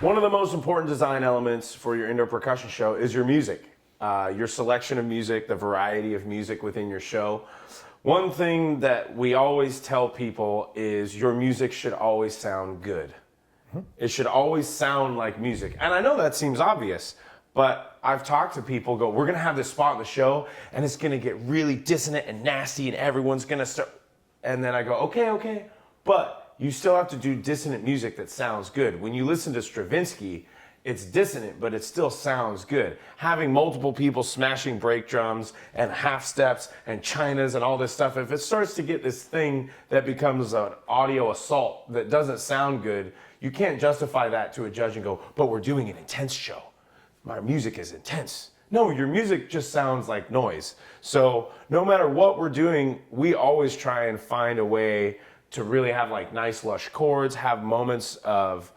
One of the most important design elements for your indoor percussion show is your music. Your selection of music, the variety of music within your show. One thing that we always tell people is your music should always sound good. It should always sound like music. And I know that seems obvious, but I've talked to people go, we're gonna have this spot in the show and it's gonna get really dissonant and nasty and everyone's gonna start. And then I go, okay, but you still have to do dissonant music that sounds good. When you listen to Stravinsky, it's dissonant, but it still sounds good. Having multiple people smashing break drums and half steps and chinas and all this stuff, if it starts to get this thing that becomes an audio assault that doesn't sound good, you can't justify that to a judge and go, but we're doing an intense show. My music is intense. No, your music just sounds like noise. So no matter what we're doing, we always try and find a way to really have like nice lush chords, have moments of,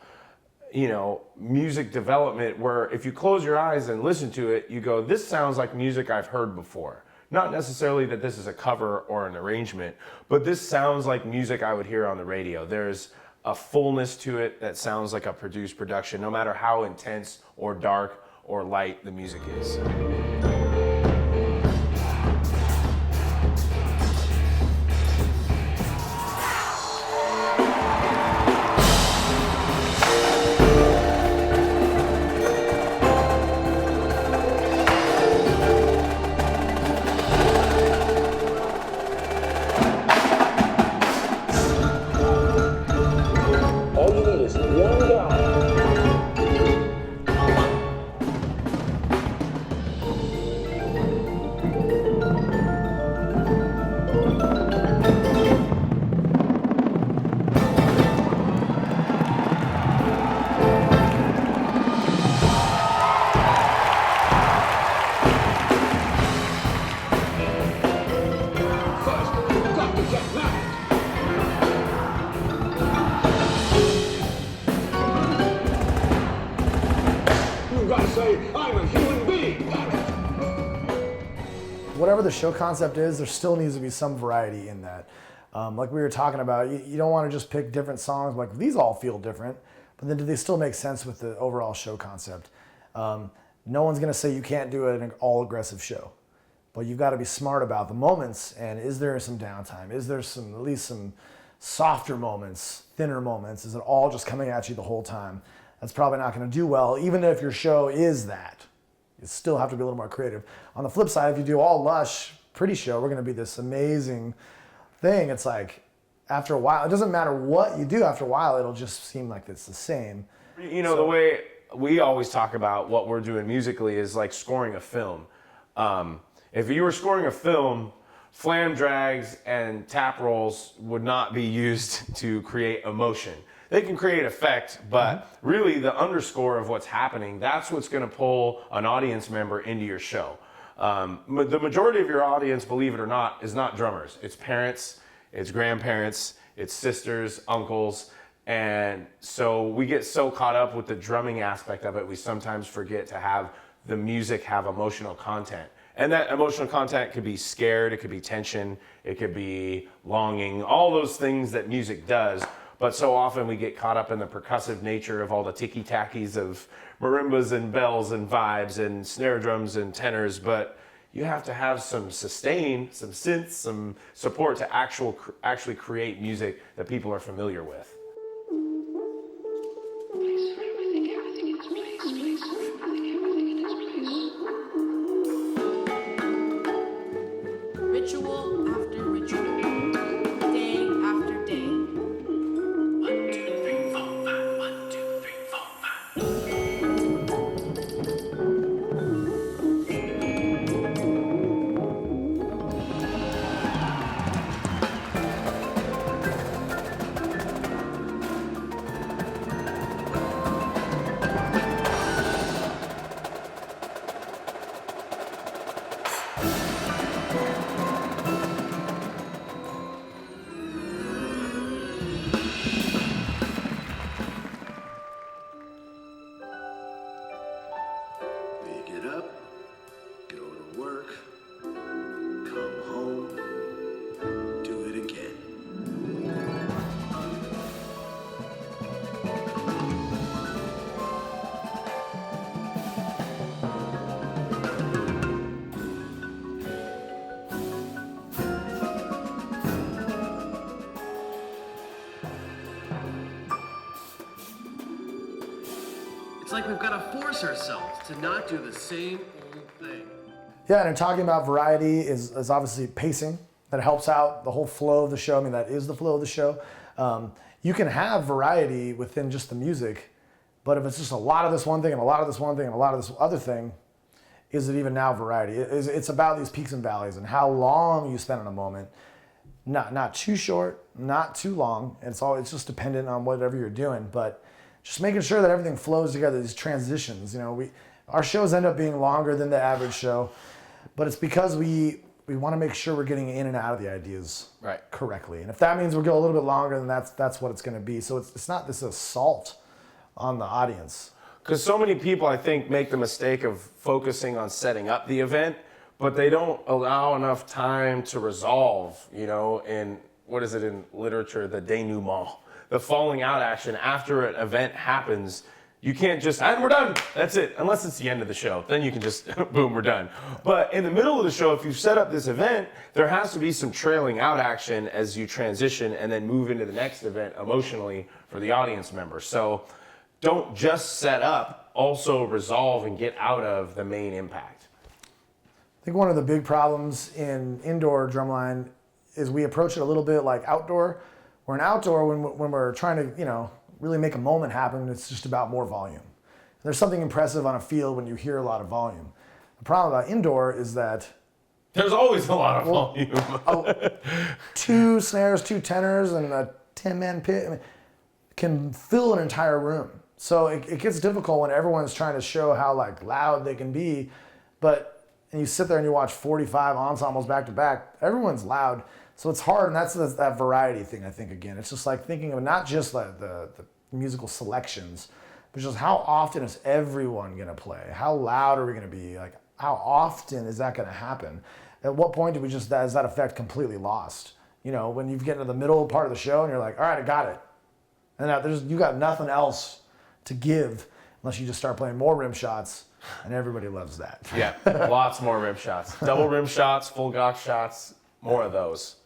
you know, music development where if you close your eyes and listen to it, you go, this sounds like music I've heard before. Not necessarily that this is a cover or an arrangement, but this sounds like music I would hear on the radio. There's a fullness to it that sounds like a produced production, no matter how intense or dark or light the music is. Whatever the show concept is, there still needs to be some variety in that. Like we were talking about, you don't want to just pick different songs, like these all feel different, but then do they still make sense with the overall show concept? No one's going to say you can't do an all aggressive show, but you've got to be smart about the moments, and is there some downtime? Is there some, at least some softer moments, thinner moments? Is it all just coming at you the whole time? That's probably not going to do well, even if your show is that. You still have to be a little more creative. On the flip side, if you do all lush, pretty show, we're gonna be this amazing thing. It's like, after a while, it doesn't matter what you do, after a while, it'll just seem like it's the same. You know, the way we always talk about what we're doing musically is like scoring a film. If you were scoring a film, flam drags and tap rolls would not be used to create emotion. They can create effect, but really the underscore of what's happening, that's what's going to pull an audience member into your show. The majority of your audience, believe it or not, is not drummers. It's parents, it's grandparents, it's sisters, uncles, and so we get so caught up with the drumming aspect of it, we sometimes forget to have the music have emotional content. And that emotional content could be scared, it could be tension, it could be longing, all those things that music does. But so often we get caught up in the percussive nature of all the ticky-tackies of marimbas and bells and vibes and snare drums and tenors, but you have to have some sustain, some synths, some support to actually create music that people are familiar with. Ritual after ritual, day after day. 1, 2, 3, 4, 5. 1, 2, 3, 4, 5. Get up, go to work, come home, do it again. It's like we've got to force ourselves to not do the same old thing. Yeah, and talking about variety is obviously pacing. That helps out the whole flow of the show. I mean, that is the flow of the show. You can have variety within just the music, but if it's just a lot of this one thing and a lot of this one thing and a lot of this other thing, is it even now variety? It's about these peaks and valleys and how long you spend in a moment. Not too short, not too long. It's just dependent on whatever you're doing, but just making sure that everything flows together, these transitions. Our shows end up being longer than the average show, but it's because we want to make sure we're getting in and out of the ideas correctly. And if that means we'll go a little bit longer, then that's what it's going to be. So it's not this assault on the audience. Because so many people, I think, make the mistake of focusing on setting up the event, but they don't allow enough time to resolve, in, what is it in literature, the denouement, the falling out action after an event happens. You can't just, and we're done, that's it, unless it's the end of the show. Then you can just, boom, we're done. But in the middle of the show, if you've set up this event, there has to be some trailing out action as you transition and then move into the next event emotionally for the audience member. So don't just set up, also resolve and get out of the main impact. I think one of the big problems in indoor drumline is we approach it a little bit like outdoor. Where in outdoor, when we're trying to, really make a moment happen, it's just about more volume. There's something impressive on a field when you hear a lot of volume. The problem about indoor is that there's always a lot of volume. 2 snares, 2 tenors, and a 10-man pit can fill an entire room. So it gets difficult when everyone's trying to show how loud they can be, and you sit there and you watch 45 ensembles back to back, everyone's loud. So it's hard, and that's that variety thing, I think, again. It's just like thinking of not just the musical selections, but just how often is everyone going to play? How loud are we going to be? How often is that going to happen? At what point is that effect completely lost? When you get into the middle part of the show and you're like, all right, I got it. And now you got nothing else to give unless you just start playing more rim shots, and everybody loves that. Yeah, lots more rim shots. Double rim shots, full gauch shots, more of those.